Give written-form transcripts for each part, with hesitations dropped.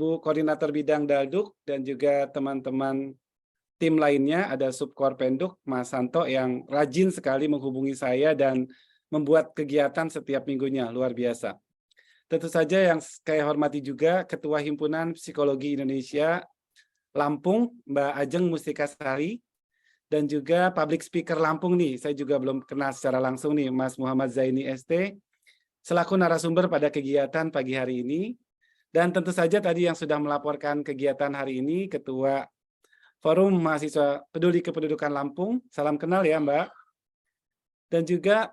Ibu Koordinator Bidang Dalduk dan juga teman-teman tim lainnya, ada Subkor Penduk, Mas Santo yang rajin sekali menghubungi saya dan membuat kegiatan setiap minggunya, luar biasa. Tentu saja yang saya hormati juga Ketua Himpunan Psikologi Indonesia Lampung, Mbak Ajeng Mustika Sari, dan juga Public Speaker Lampung nih, saya juga belum kenal secara langsung nih, Mas Muhammad Zaini ST, selaku narasumber pada kegiatan pagi hari ini. Dan tentu saja tadi yang sudah melaporkan kegiatan hari ini, Ketua Forum Mahasiswa Peduli Kependudukan Lampung, salam kenal ya Mbak. Dan juga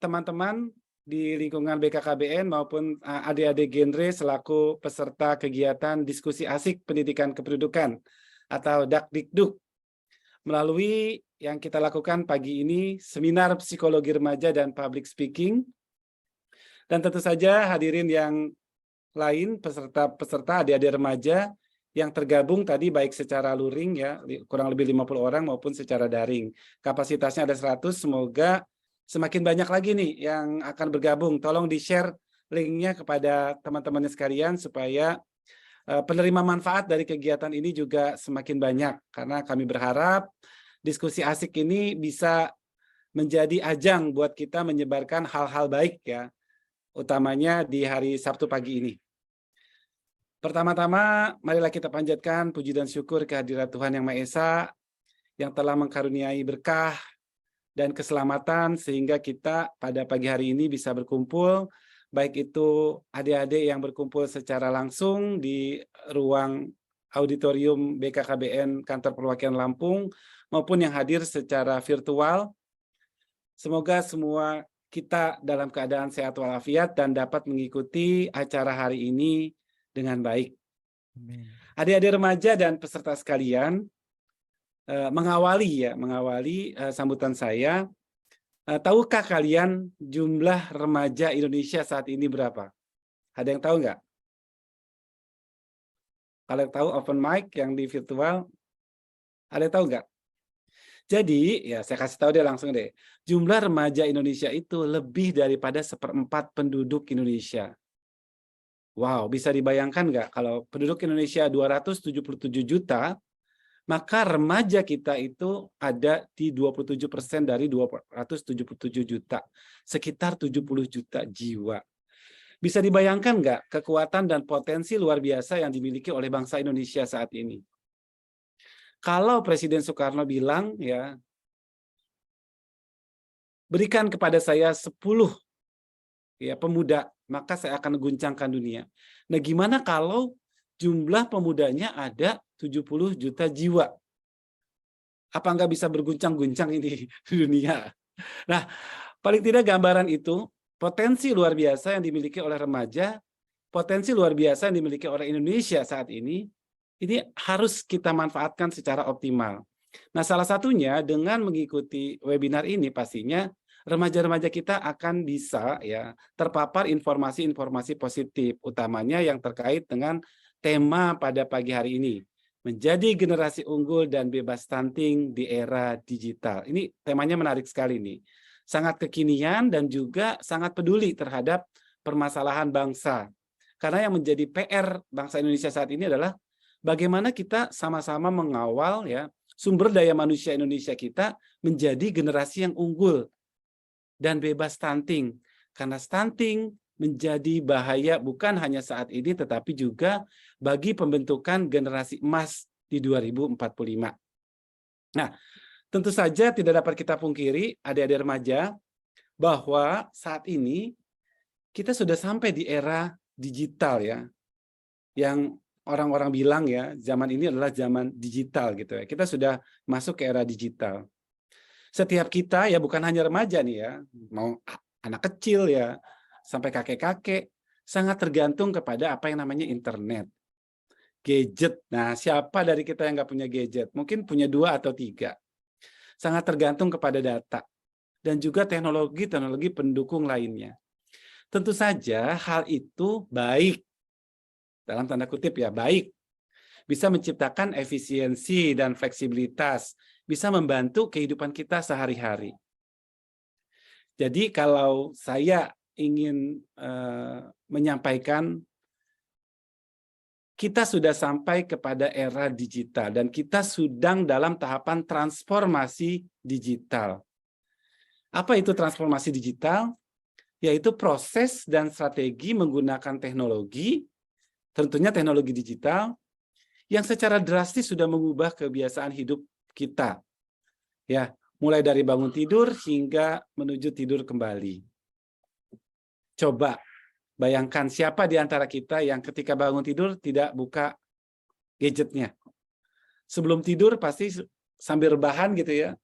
teman-teman di lingkungan BKKBN maupun adik-adik genre selaku peserta kegiatan diskusi asik pendidikan kependudukan atau Dakdikduk. Melalui yang kita lakukan pagi ini, seminar psikologi remaja dan public speaking. Dan tentu saja hadirin yang lain, peserta adik-adik remaja yang tergabung tadi baik secara luring ya, kurang lebih 50 orang maupun secara daring. Kapasitasnya ada 100, semoga semakin banyak lagi nih yang akan bergabung. Tolong di-share linknya kepada teman-temannya sekalian supaya penerima manfaat dari kegiatan ini juga semakin banyak. Karena kami berharap diskusi asik ini bisa menjadi ajang buat kita menyebarkan hal-hal baik ya, utamanya di hari Sabtu pagi ini. Pertama-tama, marilah kita panjatkan puji dan syukur kehadirat Tuhan Yang Maha Esa yang telah mengkaruniai berkah dan keselamatan sehingga kita pada pagi hari ini bisa berkumpul, baik itu adik-adik yang berkumpul secara langsung di ruang auditorium BKKBN Kantor Perwakilan Lampung maupun yang hadir secara virtual. Semoga semua kita dalam keadaan sehat walafiat dan dapat mengikuti acara hari ini dengan baik. Adik-adik remaja dan peserta sekalian, mengawali sambutan saya, tahukah kalian jumlah remaja Indonesia saat ini berapa? Ada yang tahu nggak? Kalau tahu open mic yang di virtual, ada yang tahu nggak? Jadi, ya saya kasih tahu deh langsung deh, jumlah remaja Indonesia itu lebih daripada 1/4 penduduk Indonesia. Wow, bisa dibayangkan nggak kalau penduduk Indonesia 277 juta, maka remaja kita itu ada di 27% dari 277 juta, sekitar 70 juta jiwa. Bisa dibayangkan nggak kekuatan dan potensi luar biasa yang dimiliki oleh bangsa Indonesia saat ini? Kalau Presiden Soekarno bilang ya, berikan kepada saya 10 ya pemuda, maka saya akan guncangkan dunia. Nah, gimana kalau jumlah pemudanya ada 70 juta jiwa? Apa nggak bisa berguncang-guncang ini di dunia? Nah, paling tidak gambaran itu, potensi luar biasa yang dimiliki oleh remaja, potensi luar biasa yang dimiliki oleh Indonesia saat ini harus kita manfaatkan secara optimal. Nah, salah satunya dengan mengikuti webinar ini pastinya remaja-remaja kita akan bisa ya terpapar informasi-informasi positif, utamanya yang terkait dengan tema pada pagi hari ini, menjadi generasi unggul dan bebas stunting di era digital. Ini temanya menarik sekali nih. Sangat kekinian dan juga sangat peduli terhadap permasalahan bangsa. Karena yang menjadi PR bangsa Indonesia saat ini adalah bagaimana kita sama-sama mengawal ya sumber daya manusia Indonesia kita menjadi generasi yang unggul dan bebas stunting. Karena stunting menjadi bahaya bukan hanya saat ini tetapi juga bagi pembentukan generasi emas di 2045. Nah, tentu saja tidak dapat kita pungkiri adik-adik remaja bahwa saat ini kita sudah sampai di era digital ya. Yang orang-orang bilang ya, zaman ini adalah zaman digital gitu ya. Kita sudah masuk ke era digital. Setiap kita ya bukan hanya remaja nih ya, mau anak kecil ya, sampai kakek-kakek, sangat tergantung kepada apa yang namanya internet. Gadget, nah siapa dari kita yang nggak punya gadget? Mungkin punya 2 atau 3. Sangat tergantung kepada data. Dan juga teknologi-teknologi pendukung lainnya. Tentu saja hal itu baik, dalam tanda kutip ya, baik. Bisa menciptakan efisiensi dan fleksibilitas, bisa membantu kehidupan kita sehari-hari. Jadi kalau saya ingin menyampaikan kita sudah sampai kepada era digital dan kita sedang dalam tahapan transformasi digital. Apa itu transformasi digital? Yaitu proses dan strategi menggunakan teknologi, tentunya teknologi digital, yang secara drastis sudah mengubah kebiasaan hidup kita. Ya, mulai dari bangun tidur hingga menuju tidur kembali. Coba bayangkan siapa di antara kita yang ketika bangun tidur tidak buka gadgetnya. Sebelum tidur pasti sambil rebahan gitu ya,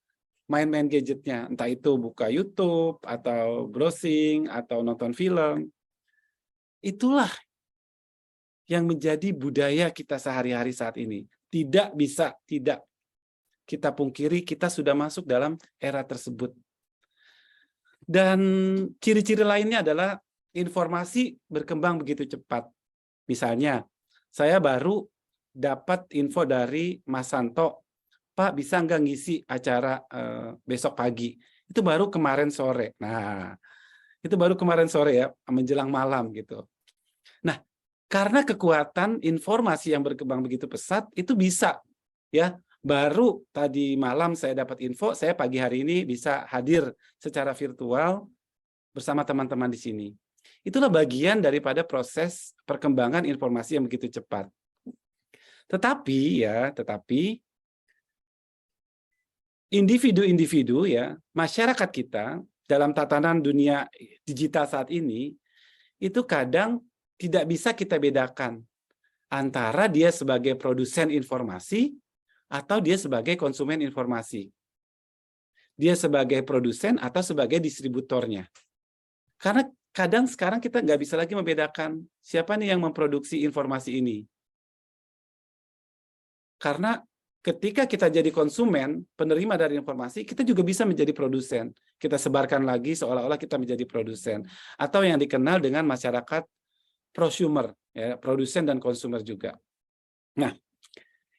main-main gadgetnya, entah itu buka YouTube, atau browsing, atau nonton film. Itulah yang menjadi budaya kita sehari-hari saat ini. Tidak bisa tidak kita pungkiri, kita sudah masuk dalam era tersebut. Dan ciri-ciri lainnya adalah informasi berkembang begitu cepat. Misalnya, saya baru dapat info dari Mas Santo, Pak, bisa nggak ngisi acara besok pagi? Itu baru kemarin sore. Nah, itu baru kemarin sore ya, menjelang malam gitu. Nah, karena kekuatan informasi yang berkembang begitu pesat, itu bisa ya. Baru tadi malam saya dapat info, saya pagi hari ini bisa hadir secara virtual bersama teman-teman di sini. Itulah bagian daripada proses perkembangan informasi yang begitu cepat. Tetapi individu-individu ya, masyarakat kita dalam tatanan dunia digital saat ini itu kadang tidak bisa kita bedakan antara dia sebagai produsen informasi atau dia sebagai konsumen informasi. Dia sebagai produsen atau sebagai distributornya. Karena kadang sekarang kita nggak bisa lagi membedakan siapa nih yang memproduksi informasi ini. Karena ketika kita jadi konsumen, penerima dari informasi, kita juga bisa menjadi produsen. Kita sebarkan lagi seolah-olah kita menjadi produsen. Atau yang dikenal dengan masyarakat prosumer, ya, produsen dan konsumer juga. Nah,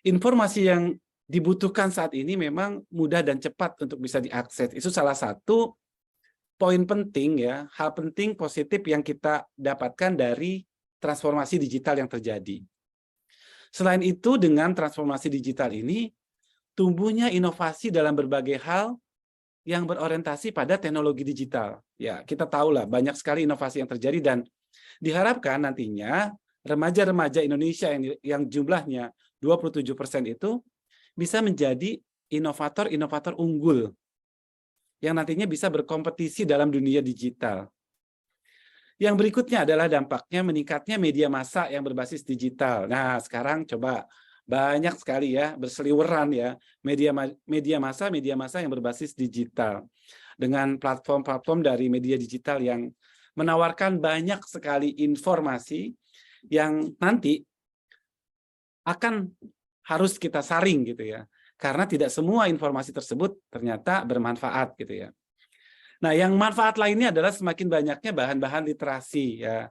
informasi yang dibutuhkan saat ini memang mudah dan cepat untuk bisa diakses. Itu salah satu poin penting, ya, hal penting positif yang kita dapatkan dari transformasi digital yang terjadi. Selain itu, dengan transformasi digital ini, tumbuhnya inovasi dalam berbagai hal yang berorientasi pada teknologi digital. Ya, kita tahulah banyak sekali inovasi yang terjadi dan diharapkan nantinya remaja-remaja Indonesia yang jumlahnya 27% itu bisa menjadi inovator-inovator unggul yang nantinya bisa berkompetisi dalam dunia digital. Yang berikutnya adalah dampaknya meningkatnya media massa yang berbasis digital. Nah, sekarang coba banyak sekali ya berseliweran ya media massa yang berbasis digital dengan platform-platform dari media digital yang menawarkan banyak sekali informasi yang nanti akan harus kita saring gitu ya. Karena tidak semua informasi tersebut ternyata bermanfaat gitu ya. Nah, yang manfaat lainnya adalah semakin banyaknya bahan-bahan literasi ya.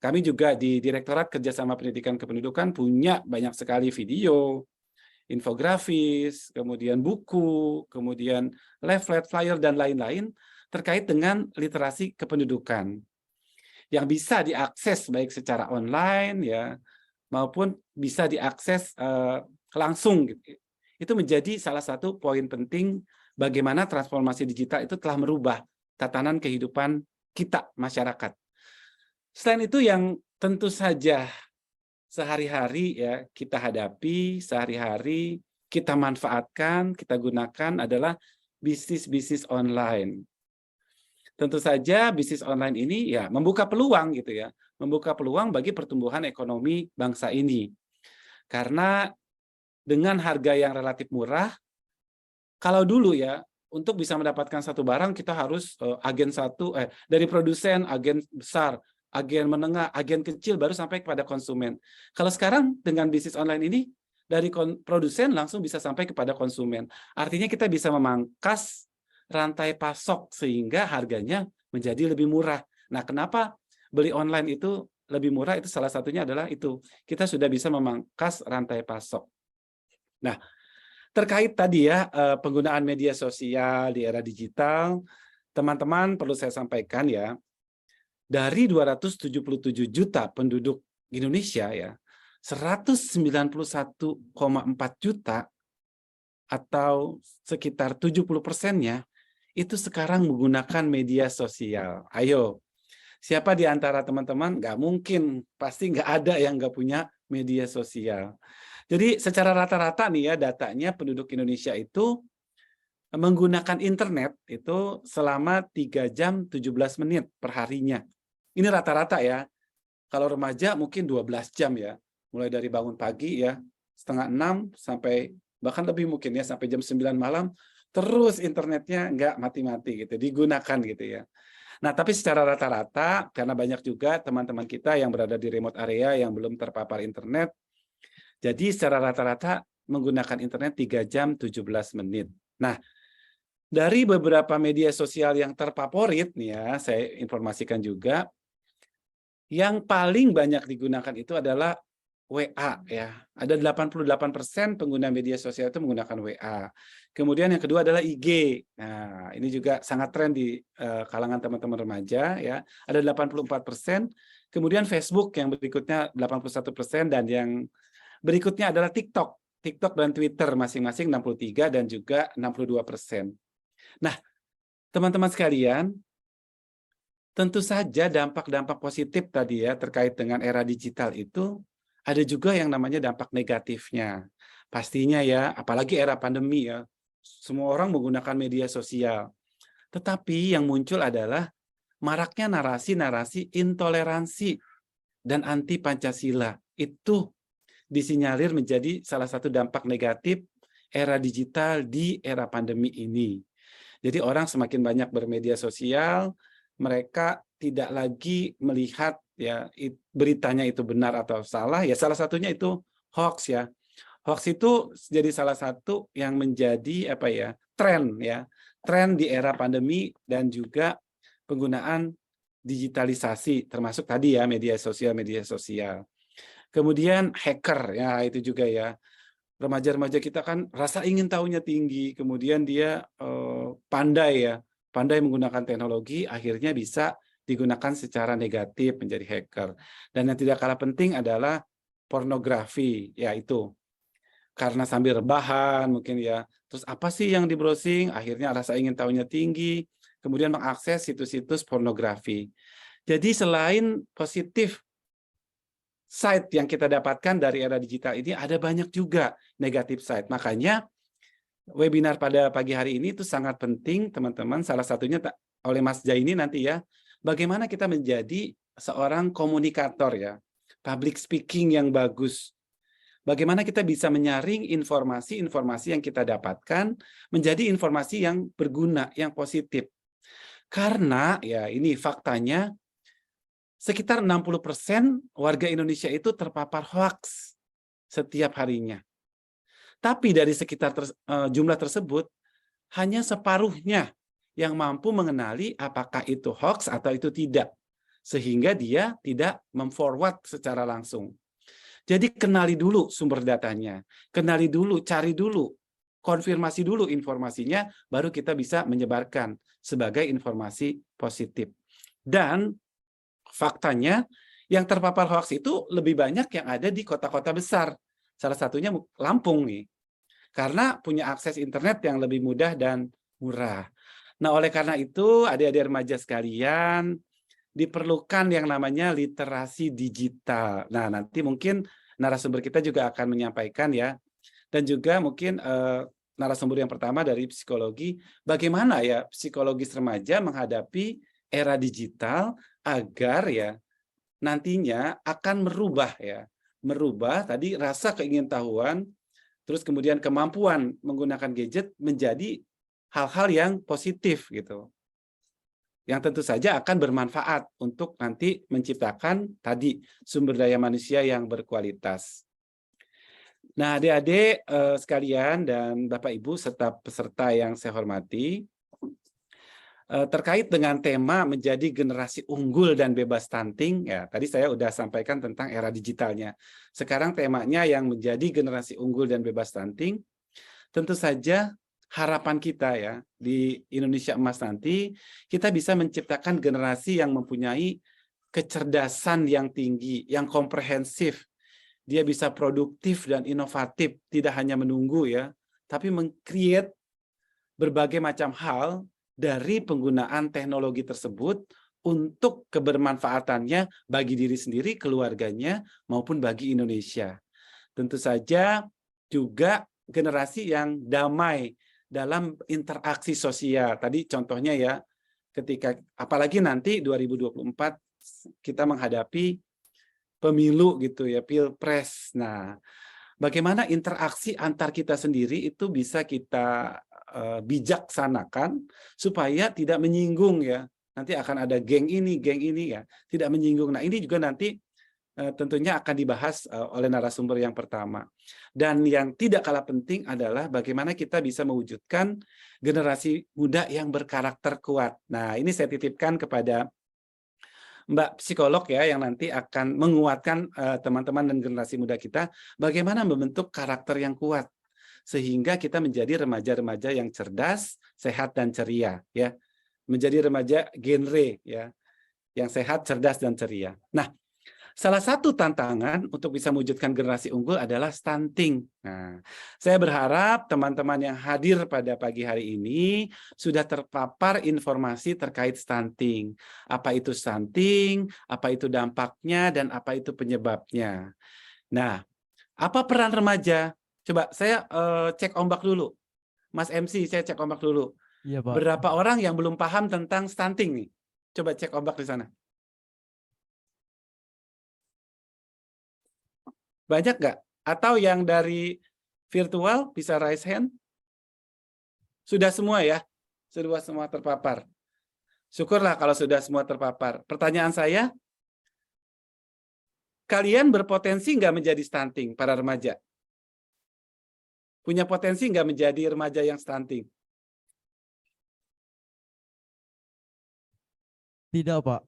Kami juga di Direktorat Kerjasama Pendidikan Kependudukan punya banyak sekali video, infografis, kemudian buku, kemudian leaflet, flyer dan lain-lain terkait dengan literasi kependudukan yang bisa diakses baik secara online ya maupun bisa diakses langsung gitu. Itu menjadi salah satu poin penting bagaimana transformasi digital itu telah merubah tatanan kehidupan kita, masyarakat. Selain itu yang tentu saja sehari-hari ya kita hadapi, sehari-hari kita manfaatkan, kita gunakan adalah bisnis-bisnis online. Tentu saja bisnis online ini ya membuka peluang gitu ya, membuka peluang bagi pertumbuhan ekonomi bangsa ini. Karena dengan harga yang relatif murah, kalau dulu ya, untuk bisa mendapatkan satu barang kita harus dari produsen, agen besar, agen menengah, agen kecil baru sampai kepada konsumen. Kalau sekarang dengan bisnis online ini dari produsen langsung bisa sampai kepada konsumen. Artinya kita bisa memangkas rantai pasok sehingga harganya menjadi lebih murah. Nah, kenapa beli online itu lebih murah? Itu salah satunya adalah itu. Kita sudah bisa memangkas rantai pasok. Nah, terkait tadi ya penggunaan media sosial di era digital, teman-teman perlu saya sampaikan ya, dari 277 juta penduduk Indonesia ya, 191,4 juta atau sekitar 70%-nya itu sekarang menggunakan media sosial. Ayo, siapa di antara teman-teman? Nggak mungkin, pasti nggak ada yang nggak punya media sosial. Jadi secara rata-rata nih ya datanya penduduk Indonesia itu menggunakan internet itu selama 3 jam 17 menit per harinya. Ini rata-rata ya. Kalau remaja mungkin 12 jam ya. Mulai dari bangun pagi ya, 5:30 sampai bahkan lebih mungkin ya sampai jam 9 malam terus internetnya nggak mati-mati gitu, digunakan gitu ya. Nah, tapi secara rata-rata karena banyak juga teman-teman kita yang berada di remote area yang belum terpapar internet, jadi secara rata-rata menggunakan internet 3 jam 17 menit. Nah, dari beberapa media sosial yang terfavorit nih ya, saya informasikan juga, yang paling banyak digunakan itu adalah WA ya. Ada 88% pengguna media sosial itu menggunakan WA. Kemudian yang kedua adalah IG. Nah, ini juga sangat tren di kalangan teman-teman remaja ya. Ada 84%. Kemudian Facebook yang berikutnya 81% dan yang berikutnya adalah TikTok. TikTok dan Twitter masing-masing 63 dan juga 62%. Nah, teman-teman sekalian, tentu saja dampak-dampak positif tadi ya terkait dengan era digital itu ada juga yang namanya dampak negatifnya. Pastinya ya, apalagi era pandemi ya, semua orang menggunakan media sosial. Tetapi yang muncul adalah maraknya narasi-narasi intoleransi dan anti Pancasila. Itu disinyalir menjadi salah satu dampak negatif era digital di era pandemi ini. Jadi orang semakin banyak bermedia sosial, mereka tidak lagi melihat ya beritanya itu benar atau salah, ya salah satunya itu hoax ya. Hoax itu jadi salah satu yang menjadi apa ya, tren ya. Tren di era pandemi dan juga penggunaan digitalisasi termasuk tadi ya media sosial. Kemudian hacker ya itu juga ya. Remaja-remaja kita kan rasa ingin tahunya tinggi, kemudian dia pandai ya, pandai menggunakan teknologi, akhirnya bisa digunakan secara negatif menjadi hacker. Dan yang tidak kalah penting adalah pornografi, ya itu. Karena sambil rebahan mungkin ya, terus apa sih yang di-browsing, akhirnya rasa ingin tahunya tinggi, kemudian mengakses situs-situs pornografi. Jadi selain positif side yang kita dapatkan dari era digital ini ada banyak juga negatif side. Makanya webinar pada pagi hari ini itu sangat penting teman-teman. Salah satunya oleh Mas Jaini nanti ya. Bagaimana kita menjadi seorang komunikator ya. Public speaking yang bagus. Bagaimana kita bisa menyaring informasi-informasi yang kita dapatkan menjadi informasi yang berguna, yang positif. Karena ya ini faktanya sekitar 60% warga Indonesia itu terpapar hoaks setiap harinya. Tapi dari sekitar jumlah tersebut, hanya separuhnya yang mampu mengenali apakah itu hoaks atau itu tidak. Sehingga dia tidak memforward secara langsung. Jadi kenali dulu sumber datanya, kenali dulu, cari dulu, konfirmasi dulu informasinya, baru kita bisa menyebarkan sebagai informasi positif. Dan faktanya, yang terpapar hoax itu lebih banyak yang ada di kota-kota besar. Salah satunya Lampung nih. Karena punya akses internet yang lebih mudah dan murah. Nah, oleh karena itu, adik-adik remaja sekalian, diperlukan yang namanya literasi digital. Nah, nanti mungkin narasumber kita juga akan menyampaikan ya. Dan juga mungkin narasumber yang pertama dari psikologi, bagaimana ya psikologis remaja menghadapi era digital agar ya nantinya akan merubah tadi rasa keingintahuan, terus kemudian kemampuan menggunakan gadget menjadi hal-hal yang positif gitu. Yang tentu saja akan bermanfaat untuk nanti menciptakan tadi sumber daya manusia yang berkualitas. Nah, adik-adik sekalian dan Bapak Ibu serta peserta yang saya hormati, terkait dengan tema menjadi generasi unggul dan bebas stunting, ya tadi saya sudah sampaikan tentang era digitalnya. Sekarang temanya yang menjadi generasi unggul dan bebas stunting, tentu saja harapan kita ya di Indonesia Emas nanti, kita bisa menciptakan generasi yang mempunyai kecerdasan yang tinggi, yang komprehensif, dia bisa produktif dan inovatif, tidak hanya menunggu ya, tapi meng-create berbagai macam hal dari penggunaan teknologi tersebut untuk kebermanfaatannya bagi diri sendiri, keluarganya, maupun bagi Indonesia. Tentu saja juga generasi yang damai dalam interaksi sosial. Tadi contohnya ya, ketika apalagi nanti 2024 kita menghadapi pemilu gitu ya, pilpres. Nah, bagaimana interaksi antar kita sendiri itu bisa kita bijaksanakan supaya tidak menyinggung ya. Nanti akan ada geng ini ya, tidak menyinggung. Nah, ini juga nanti tentunya akan dibahas oleh narasumber yang pertama. Dan yang tidak kalah penting adalah bagaimana kita bisa mewujudkan generasi muda yang berkarakter kuat. Nah, ini saya titipkan kepada Mbak psikolog ya, yang nanti akan menguatkan teman-teman dan generasi muda kita bagaimana membentuk karakter yang kuat sehingga kita menjadi remaja-remaja yang cerdas, sehat dan ceria ya. Menjadi remaja genre ya, yang sehat, cerdas dan ceria. Nah, salah satu tantangan untuk bisa mewujudkan generasi unggul adalah stunting. Nah, saya berharap teman-teman yang hadir pada pagi hari ini sudah terpapar informasi terkait stunting. Apa itu stunting, apa itu dampaknya, dan apa itu penyebabnya. Nah, apa peran remaja? Coba saya cek ombak dulu. Mas MC, saya cek ombak dulu. Iya, Pak. Berapa orang yang belum paham tentang stunting nih? Coba cek ombak di sana. Banyak nggak? Atau yang dari virtual bisa raise hand? Sudah semua ya? Sudah semua terpapar. Syukurlah kalau sudah semua terpapar. Pertanyaan saya, kalian berpotensi nggak menjadi stunting, para remaja? Punya potensi nggak menjadi remaja yang stunting? Tidak, Pak.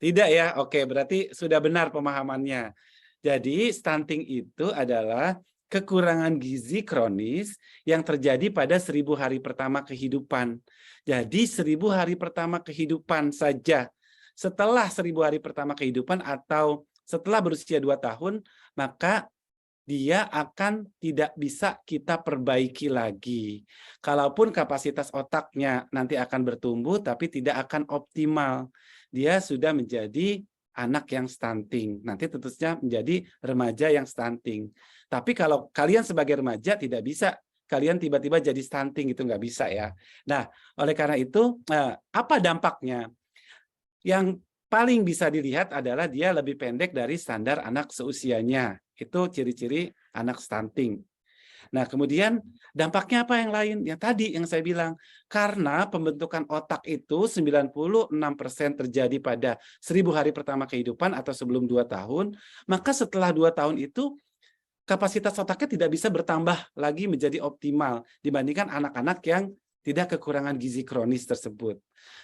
Tidak ya? Oke, berarti sudah benar pemahamannya. Jadi stunting itu adalah kekurangan gizi kronis yang terjadi pada 1000 hari pertama kehidupan. Jadi 1000 hari pertama kehidupan saja. Setelah 1000 hari pertama kehidupan atau setelah berusia 2 tahun, maka dia akan tidak bisa kita perbaiki lagi. Kalaupun kapasitas otaknya nanti akan bertumbuh, tapi tidak akan optimal. Dia sudah menjadi anak yang stunting. Nanti tentunya menjadi remaja yang stunting. Tapi kalau kalian sebagai remaja tidak bisa, kalian tiba-tiba jadi stunting, itu nggak bisa ya. Nah, oleh karena itu, apa dampaknya? Yang paling bisa dilihat adalah dia lebih pendek dari standar anak seusianya. Itu ciri-ciri anak stunting. Nah, kemudian dampaknya apa yang lain? Yang tadi yang saya bilang, karena pembentukan otak itu 96% terjadi pada 1000 hari pertama kehidupan atau sebelum 2 tahun, maka setelah 2 tahun itu kapasitas otaknya tidak bisa bertambah lagi menjadi optimal dibandingkan anak-anak yang tidak kekurangan gizi kronis tersebut.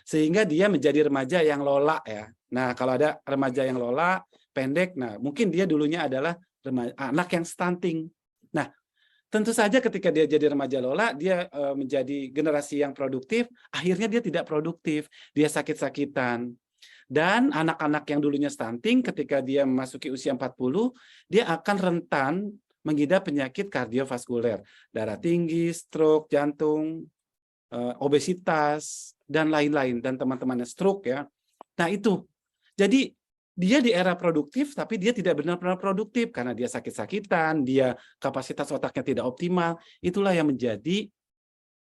Sehingga dia menjadi remaja yang lola ya. Nah, kalau ada remaja yang lola, pendek, nah mungkin dia dulunya adalah anak yang stunting. Nah, tentu saja ketika dia jadi remaja lola, dia menjadi generasi yang produktif, akhirnya dia tidak produktif, dia sakit-sakitan. Dan anak-anak yang dulunya stunting ketika dia memasuki usia 40, dia akan rentan mengidap penyakit kardiovaskuler, darah tinggi, stroke, jantung, obesitas, dan lain-lain. Dan teman-temannya stroke ya. Nah itu, jadi dia di era produktif, tapi dia tidak benar-benar produktif karena dia sakit-sakitan, dia kapasitas otaknya tidak optimal. Itulah yang menjadi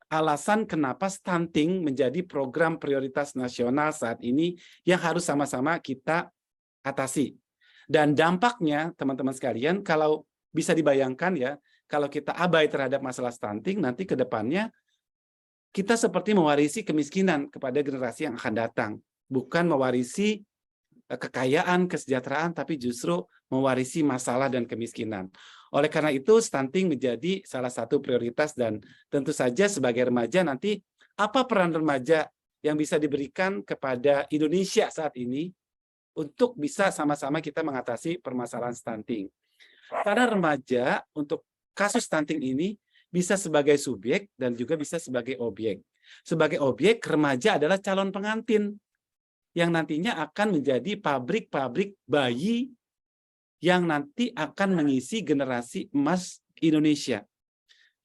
alasan kenapa stunting menjadi program prioritas nasional saat ini yang harus sama-sama kita atasi. Dan dampaknya, teman-teman sekalian, kalau bisa dibayangkan ya, kalau kita abai terhadap masalah stunting, nanti ke depannya kita seperti mewarisi kemiskinan kepada generasi yang akan datang. Bukan mewarisi kekayaan, kesejahteraan, tapi justru mewarisi masalah dan kemiskinan. Oleh karena itu, stunting menjadi salah satu prioritas dan tentu saja sebagai remaja nanti, apa peran remaja yang bisa diberikan kepada Indonesia saat ini untuk bisa sama-sama kita mengatasi permasalahan stunting. Karena remaja untuk kasus stunting ini bisa sebagai subjek dan juga bisa sebagai objek. Sebagai objek, remaja adalah calon pengantin yang nantinya akan menjadi pabrik-pabrik bayi yang nanti akan mengisi generasi emas Indonesia.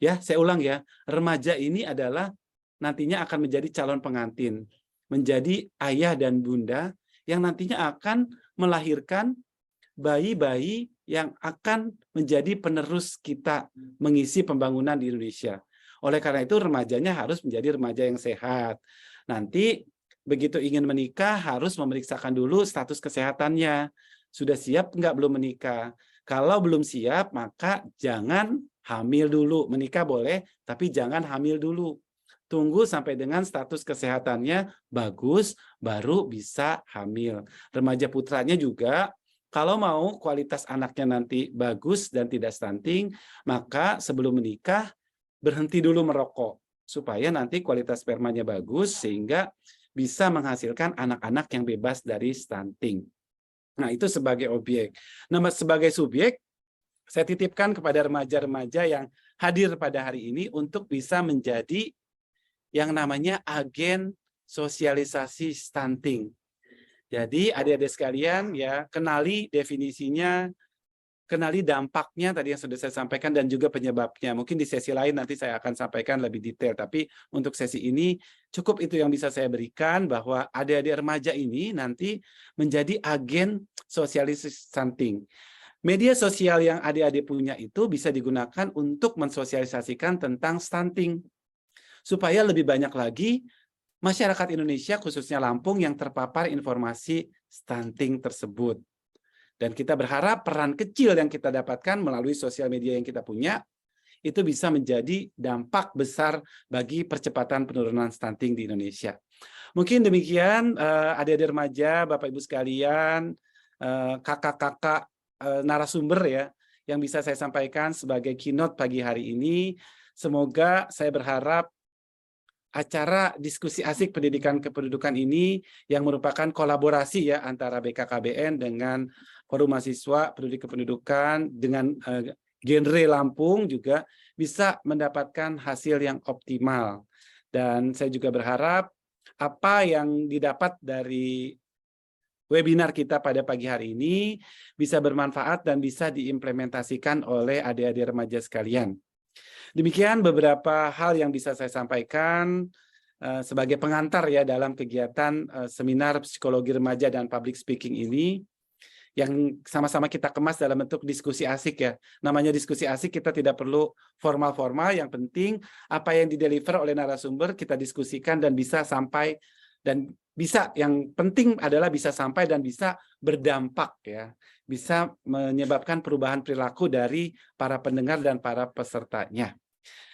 Ya, saya ulang ya, remaja ini adalah nantinya akan menjadi calon pengantin, menjadi ayah dan bunda yang nantinya akan melahirkan bayi-bayi yang akan menjadi penerus kita mengisi pembangunan di Indonesia. Oleh karena itu remajanya harus menjadi remaja yang sehat. Nanti begitu ingin menikah harus memeriksakan dulu status kesehatannya. Sudah siap enggak belum menikah? Kalau belum siap maka jangan hamil dulu. Menikah boleh, tapi jangan hamil dulu. Tunggu sampai dengan status kesehatannya bagus, baru bisa hamil. Remaja putranya juga, kalau mau kualitas anaknya nanti bagus dan tidak stunting, maka sebelum menikah, berhenti dulu merokok. Supaya nanti kualitas spermanya bagus, sehingga bisa menghasilkan anak-anak yang bebas dari stunting. Nah, itu sebagai objek. Nah, sebagai subjek, saya titipkan kepada remaja-remaja yang hadir pada hari ini untuk bisa menjadi yang namanya agen sosialisasi stunting. Jadi adik-adik sekalian ya, kenali definisinya, kenali dampaknya tadi yang sudah saya sampaikan dan juga penyebabnya. Mungkin di sesi lain nanti saya akan sampaikan lebih detail, tapi untuk sesi ini cukup itu yang bisa saya berikan, bahwa adik-adik remaja ini nanti menjadi agen sosialisasi stunting. Media sosial yang adik-adik punya itu bisa digunakan untuk mensosialisasikan tentang stunting, supaya lebih banyak lagi masyarakat Indonesia, khususnya Lampung, yang terpapar informasi stunting tersebut. Dan kita berharap peran kecil yang kita dapatkan melalui sosial media yang kita punya, itu bisa menjadi dampak besar bagi percepatan penurunan stunting di Indonesia. Mungkin demikian adik-adik remaja, Bapak Ibu sekalian, kakak-kakak narasumber ya, yang bisa saya sampaikan sebagai keynote pagi hari ini. Semoga saya berharap acara diskusi asik pendidikan kependudukan ini yang merupakan kolaborasi ya antara BKKBN dengan Forum Mahasiswa Pendidik Kependudukan dengan genre Lampung juga bisa mendapatkan hasil yang optimal. Dan saya juga berharap apa yang didapat dari webinar kita pada pagi hari ini bisa bermanfaat dan bisa diimplementasikan oleh adik-adik remaja sekalian. Demikian beberapa hal yang bisa saya sampaikan sebagai pengantar ya dalam kegiatan seminar psikologi remaja dan public speaking ini, yang sama-sama kita kemas dalam bentuk diskusi asik ya. Namanya diskusi asik, kita tidak perlu formal-formal, yang penting apa yang dideliver oleh narasumber kita diskusikan dan bisa sampai, dan bisa, yang penting adalah bisa sampai dan bisa berdampak ya, bisa menyebabkan perubahan perilaku dari para pendengar dan para pesertanya.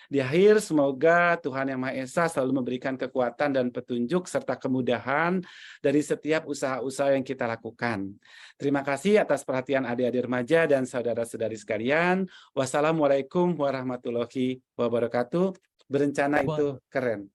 Di akhir, semoga Tuhan Yang Maha Esa selalu memberikan kekuatan dan petunjuk serta kemudahan dari setiap usaha-usaha yang kita lakukan. Terima kasih atas perhatian adik-adik remaja dan saudara-saudari sekalian. Wassalamualaikum warahmatullahi wabarakatuh. Berencana itu keren.